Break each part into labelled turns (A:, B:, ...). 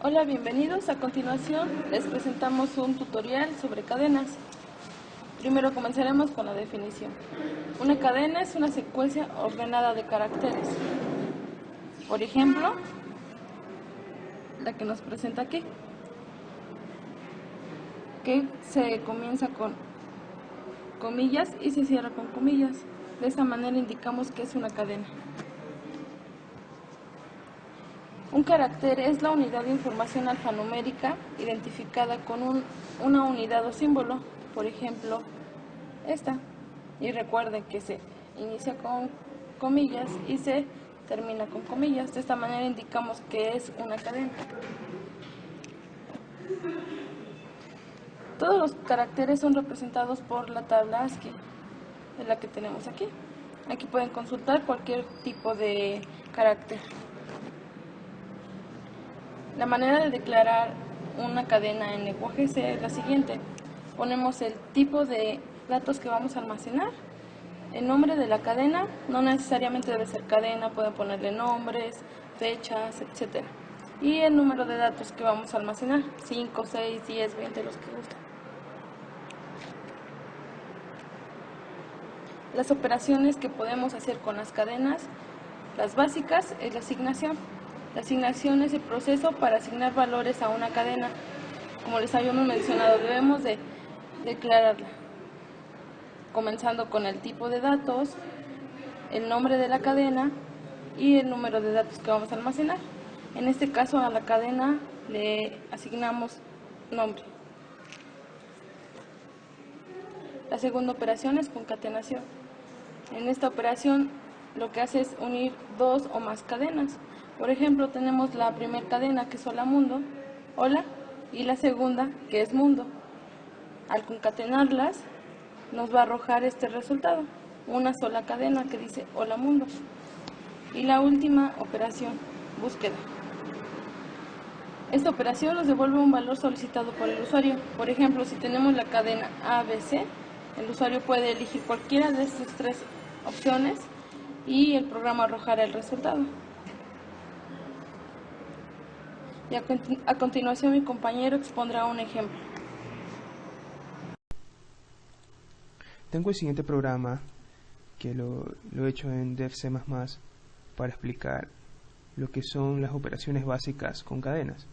A: Hola, bienvenidos. A continuación les presentamos un tutorial sobre cadenas. Primero comenzaremos con la definición. Una cadena es una secuencia ordenada de caracteres. Por ejemplo, la que nos presenta aquí, que se comienza con comillas y se cierra con comillas. De esa manera indicamos que es una cadena. Un carácter es la unidad de información alfanumérica identificada con una unidad o símbolo, por ejemplo, esta. Y recuerden que se inicia con comillas y se termina con comillas. De esta manera indicamos que es una cadena. Todos los caracteres son representados por la tabla ASCII, es la que tenemos aquí. Aquí pueden consultar cualquier tipo de carácter. La manera de declarar una cadena en lenguaje C es la siguiente. Ponemos el tipo de datos que vamos a almacenar, el nombre de la cadena, no necesariamente debe ser cadena, pueden ponerle nombres, fechas, etc. Y el número de datos que vamos a almacenar, 5, 6, 10, 20, los que gusten. Las operaciones que podemos hacer con las cadenas, las básicas, es la asignación. La asignación es el proceso para asignar valores a una cadena. Como les habíamos mencionado, debemos de declararla, comenzando con el tipo de datos, el nombre de la cadena y el número de datos que vamos a almacenar. En este caso a la cadena le asignamos nombre. La segunda operación es concatenación. En esta operación lo que hace es unir dos o más cadenas. Por ejemplo, tenemos la primera cadena que es hola mundo, hola, y la segunda que es mundo. Al concatenarlas nos va a arrojar este resultado, una sola cadena que dice hola mundo. Y la última operación, búsqueda. Esta operación nos devuelve un valor solicitado por el usuario. Por ejemplo, si tenemos la cadena ABC, el usuario puede elegir cualquiera de estas tres opciones y el programa arrojará el resultado. Y a continuación mi compañero expondrá un ejemplo.
B: Tengo el siguiente programa que lo he hecho en DevC++ para explicar lo que son las operaciones básicas con cadenas,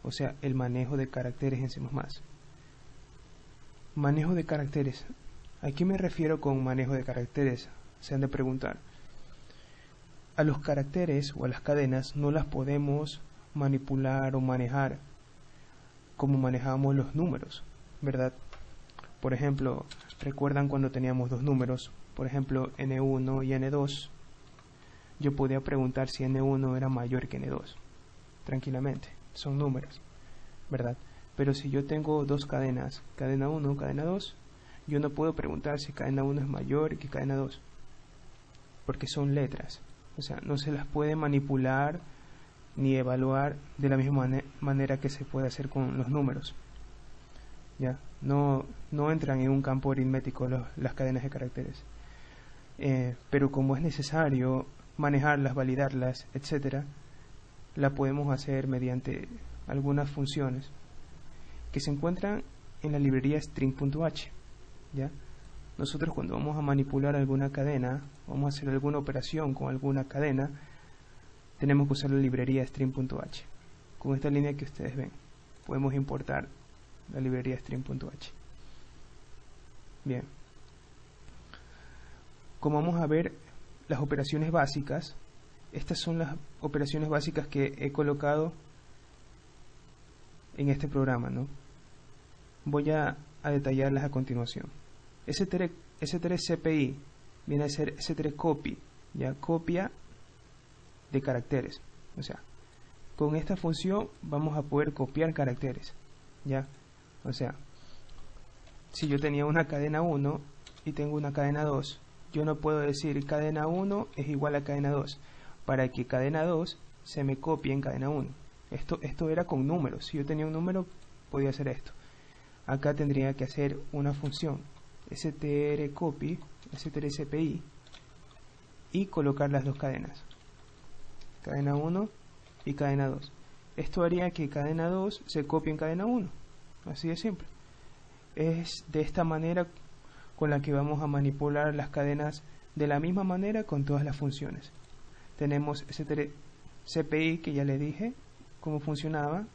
B: o sea, el manejo de caracteres en C++. Manejo de caracteres. ¿A qué me refiero con manejo de caracteres? Se han de preguntar. A los caracteres o a las cadenas no las podemos manipular o manejar como manejamos los números, ¿verdad? Por ejemplo, ¿recuerdan cuando teníamos dos números? Por ejemplo, N1 y N2. Yo podía preguntar si N1 era mayor que N2. Tranquilamente, son números, ¿verdad? Pero si yo tengo dos cadenas, cadena 1, cadena 2, yo no puedo preguntar si cadena 1 es mayor que cadena 2, porque son letras. O sea, no se las puede manipular ni evaluar de la misma manera que se puede hacer con los números. ¿Ya? No entran en un campo aritmético las cadenas de caracteres. Pero como es necesario manejarlas, validarlas, etcétera, la podemos hacer mediante algunas funciones que se encuentran en la librería string.h. ¿Ya? Nosotros cuando vamos a manipular alguna cadena, vamos a hacer alguna operación con alguna cadena, tenemos que usar la librería string.h. Con esta línea que ustedes ven, podemos importar la librería string.h. Bien. Como vamos a ver las operaciones básicas, estas son las operaciones básicas que he colocado en este programa, ¿no? Voy a detallarlas a continuación. S3 CPI viene a ser S3 copy, ya copia de caracteres. O sea, con esta función vamos a poder copiar caracteres, ya. O sea, si yo tenía una cadena 1 y tengo una cadena 2, yo no puedo decir cadena 1 es igual a cadena 2 para que cadena 2 se me copie en cadena 1. Esto era con números. Si yo tenía un número, podía hacer esto. Acá tendría que hacer una función strcopy, strcpy, y colocar las dos cadenas, cadena 1 y cadena 2. Esto haría que cadena 2 se copie en cadena 1. Así de simple. Es de esta manera con la que vamos a manipular las cadenas de la misma manera con todas las funciones. Tenemos CPI, que ya le dije cómo funcionaba.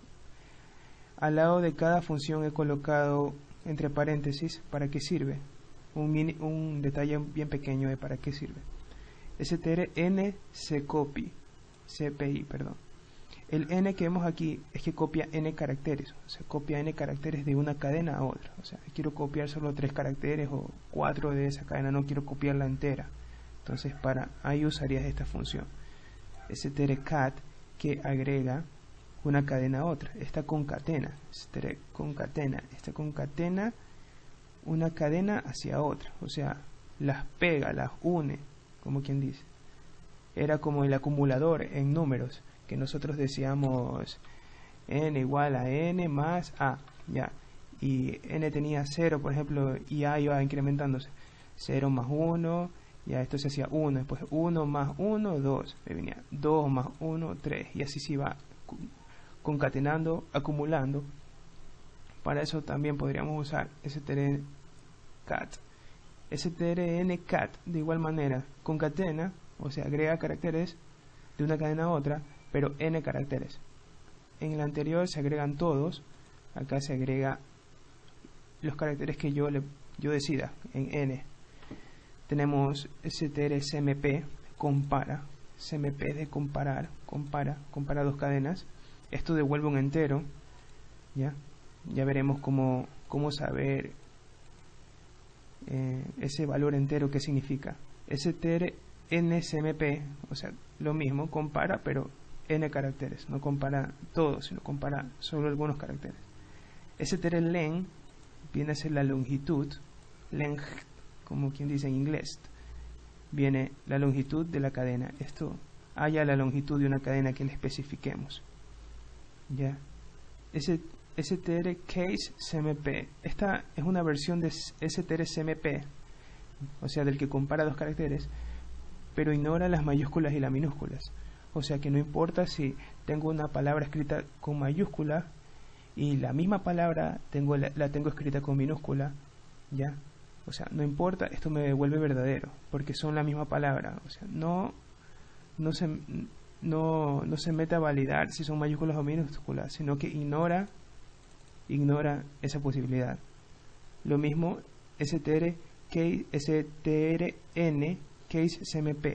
B: Al lado de cada función he colocado entre paréntesis para qué sirve. Un detalle bien pequeño de para qué sirve. strn CPI, perdón. El n que vemos aquí es que copia n caracteres, o sea, copia n caracteres de una cadena a otra. O sea, quiero copiar solo 3 caracteres o 4 de esa cadena, no quiero copiarla entera. Entonces, ahí usarías esta función. strcat, que agrega una cadena a otra. Esta concatena, esta concatena una cadena hacia otra. O sea, las pega, las une, como quien dice. Era como el acumulador en números, que nosotros decíamos n igual a n más a, ya, y n tenía 0, por ejemplo, y a iba incrementándose, 0 más 1, ya esto se hacía 1, después 1 más 1, 2, me venía 2 más 1, 3, y así se iba concatenando, acumulando. Para eso también podríamos usar strcat. strncat, de igual manera, concatena, o sea, agrega caracteres de una cadena a otra, pero n caracteres. En el anterior se agregan todos, acá se agrega los caracteres que yo decida en n. Tenemos strcmp, compara, cmp de comparar, compara dos cadenas. Esto devuelve un entero, ya veremos cómo saber ese valor entero que significa. strncmp, o sea, lo mismo, compara, pero n caracteres, no compara todos, sino compara solo algunos caracteres. strlen viene a ser la longitud, length, como quien dice en inglés, viene la longitud de la cadena. Esto haya la longitud de una cadena que le especifiquemos. Ya. strcasecmp, esta es una versión de strcmp, o sea, del que compara dos caracteres, pero ignora las mayúsculas y las minúsculas. O sea que no importa si tengo una palabra escrita con mayúscula y la misma palabra la tengo escrita con minúscula, ya. O sea, no importa, esto me devuelve verdadero, porque son la misma palabra. O sea, no se mete a validar si son mayúsculas o minúsculas, sino que ignora esa posibilidad. Lo mismo strn casecmp,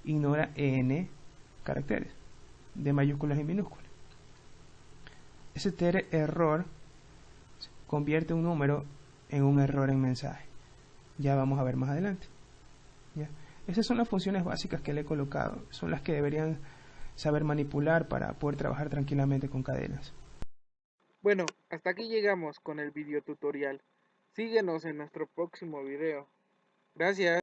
B: ignora n caracteres de mayúsculas y minúsculas. strerror convierte un número en un error en mensaje. Ya vamos a ver más adelante. ¿Ya? Esas son las funciones básicas que le he colocado. Son las que deberían saber manipular para poder trabajar tranquilamente con cadenas.
C: Bueno, hasta aquí llegamos con el video tutorial. Síguenos en nuestro próximo video. Gracias.